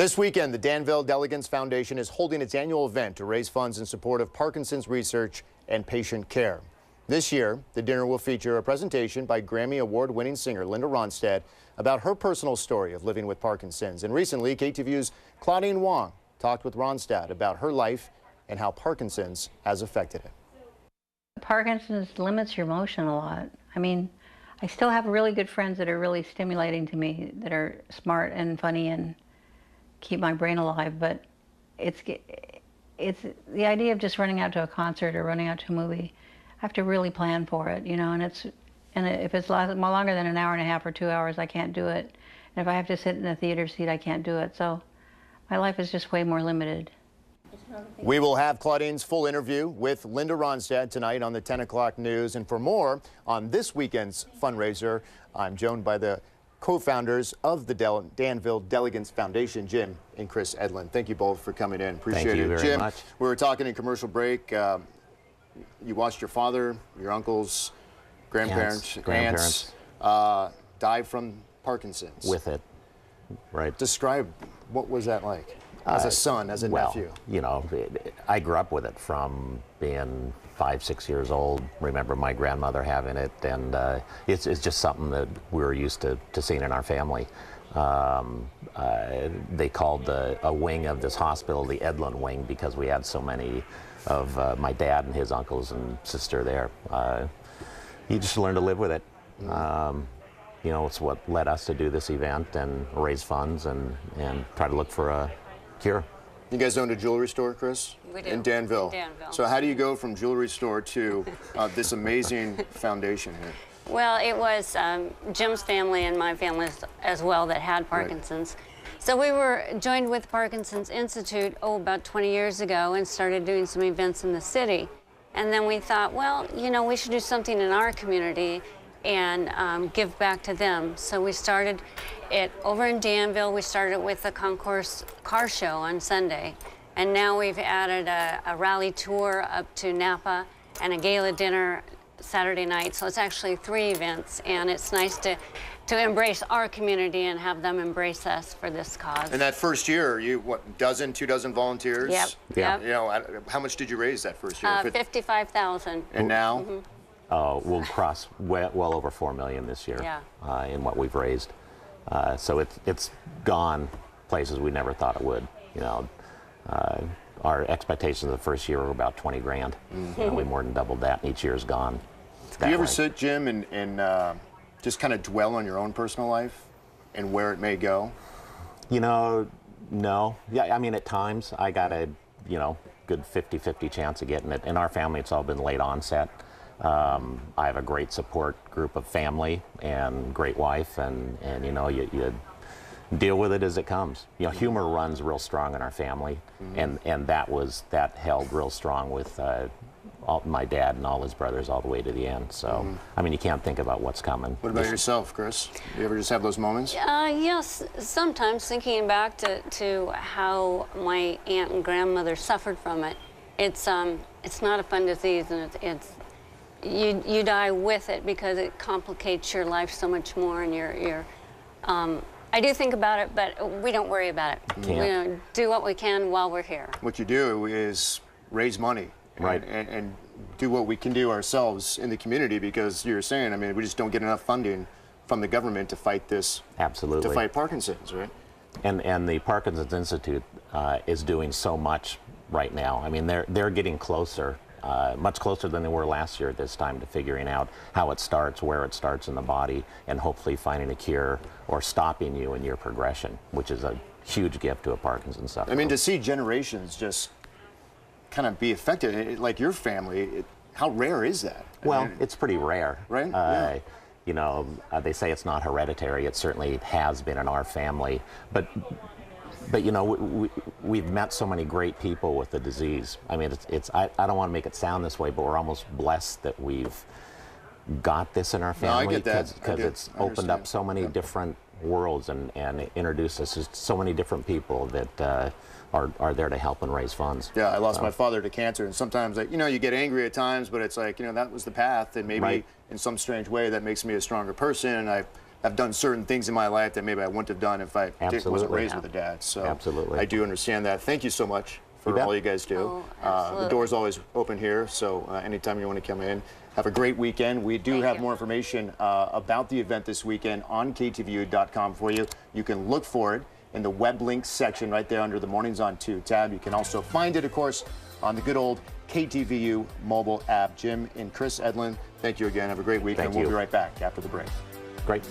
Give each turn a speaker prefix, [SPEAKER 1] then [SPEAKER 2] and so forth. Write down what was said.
[SPEAKER 1] This weekend, the Danville Delegates Foundation is holding its annual event to raise funds in support of Parkinson's research and patient care. This year, the dinner will feature a presentation by Grammy Award-winning singer Linda Ronstadt about her personal story of living with Parkinson's. And recently, KTVU's Claudine Wong talked with Ronstadt about her life and how Parkinson's has affected it.
[SPEAKER 2] Parkinson's limits your emotion a lot. I mean, I still have really good friends that are really stimulating to me, that are smart and funny and keep my brain alive, but it's the idea of just running out to a concert or running out to a movie. I have to really plan for it, you know, and if it's longer than an hour and a half or 2 hours, I can't do it. And if I have to sit in a theater seat, I can't do it. So my life is just way more limited.
[SPEAKER 1] We will have Claudine's full interview with Linda Ronstadt tonight on the 10 o'clock news. And for more on this weekend's fundraiser, I'm joined by the co-founders of the Danville Delegates Foundation, Jim and Chris Edlund. Thank you both for coming in. Appreciate it.
[SPEAKER 3] Thank you very much.
[SPEAKER 1] We were talking in commercial break. You watched your father, your uncles, grandparents, aunts die from Parkinson's.
[SPEAKER 3] With it, right.
[SPEAKER 1] Describe, what was that like as a son, as a nephew?
[SPEAKER 3] You know, I grew up with it from being 5, 6 years old. Remember my grandmother having it, and it's just something that we were used to seeing in our family. They called a wing of this hospital the Edlund wing because we had so many of my dad and his uncles and sister there. You just learn to live with it. You know, it's what led us to do this event and raise funds and try to look for a cure.
[SPEAKER 1] You guys owned a jewelry store, Chris?
[SPEAKER 4] We do.
[SPEAKER 1] In Danville.
[SPEAKER 4] In Danville.
[SPEAKER 1] So how do you go from jewelry store to this amazing foundation here?
[SPEAKER 4] Well, it was Jim's family and my family as well that had Parkinson's. Right. So we were joined with Parkinson's Institute, about 20 years ago, and started doing some events in the city. And then we thought, well, you know, we should do something in our community and give back to them. So we started it over in Danville. We started with a concourse car show on Sunday. And now we've added a rally tour up to Napa and a gala dinner Saturday night. So it's actually 3 events, and it's nice to embrace our community and have them embrace us for this cause.
[SPEAKER 1] And that first year, you, what, 2 dozen volunteers?
[SPEAKER 4] Yep.
[SPEAKER 3] Yeah.
[SPEAKER 4] Yep.
[SPEAKER 1] You know, how much did you raise that first year?
[SPEAKER 4] 55,000.
[SPEAKER 1] And now?
[SPEAKER 3] We'll cross well over 4 million this year.
[SPEAKER 4] Yeah.
[SPEAKER 3] In what we've raised. So it's gone places we never thought it would. You know, our expectations of the first year were about 20 grand. And we more than doubled that, and each year's gone.
[SPEAKER 1] Do you ever sit, Jim, and just kind of dwell on your own personal life and where it may go? You
[SPEAKER 3] know, no. Yeah, I mean, at times I got a, you know, good 50-50 chance of getting it. In our family, it's all been late onset. I have a great support group of family and great wife, and you know, you deal with it as it comes. You know, humor runs real strong in our family, and that held real strong with my dad and all his brothers all the way to the end. So, I mean, you can't think about what's coming.
[SPEAKER 1] What about yourself, Chris? Do you ever just have those moments?
[SPEAKER 4] Yes, sometimes thinking back to how my aunt and grandmother suffered from it. It's not a fun disease, and you die with it because it complicates your life so much more, and I do think about it, but we don't worry about it. We do what we can while we're here.
[SPEAKER 1] What you do is raise money,
[SPEAKER 3] right,
[SPEAKER 1] and do what we can do ourselves in the community, because you're saying, I mean, we just don't get enough funding from the government to fight this.
[SPEAKER 3] Absolutely.
[SPEAKER 1] To fight Parkinson's, right?
[SPEAKER 3] And the Parkinson's Institute is doing so much right now. I mean, they're getting closer. Much closer than they were last year at this time to figuring out how it starts, where it starts in the body, and hopefully finding a cure or stopping you in your progression, which is a huge gift to a Parkinson's sufferer.
[SPEAKER 1] I mean, to see generations just kind of be affected, like your family, how rare is that?
[SPEAKER 3] Well, it's pretty rare.
[SPEAKER 1] Right? Yeah.
[SPEAKER 3] You know, they say it's not hereditary. It certainly has been in our family. But you know, we've met so many great people with the disease. I mean, I don't want to make it sound this way, but we're almost blessed that we've got this in our family.
[SPEAKER 1] No, I get that.
[SPEAKER 3] Because it's opened up so many different worlds and introduced us to so many different people that are there to help and raise funds.
[SPEAKER 1] Yeah, I lost my father to cancer, and sometimes, like, you know, you get angry at times, but it's like, you know, that was the path, and maybe in some strange way that makes me a stronger person, and I have done certain things in my life that maybe I wouldn't have done if I wasn't raised with a dad. So
[SPEAKER 3] Absolutely.
[SPEAKER 1] I do understand that. Thank you so much for all you guys do. The door's always open here, so anytime you want to come in, have a great weekend. We do have more information about the event this weekend on KTVU.com for you. You can look for it in the web links section right there under the Mornings on 2 tab. You can also find it, of course, on the good old KTVU mobile app. Jim and Chris Edlund, thank you again. Have a great weekend. We'll be right back after the break.
[SPEAKER 3] Great.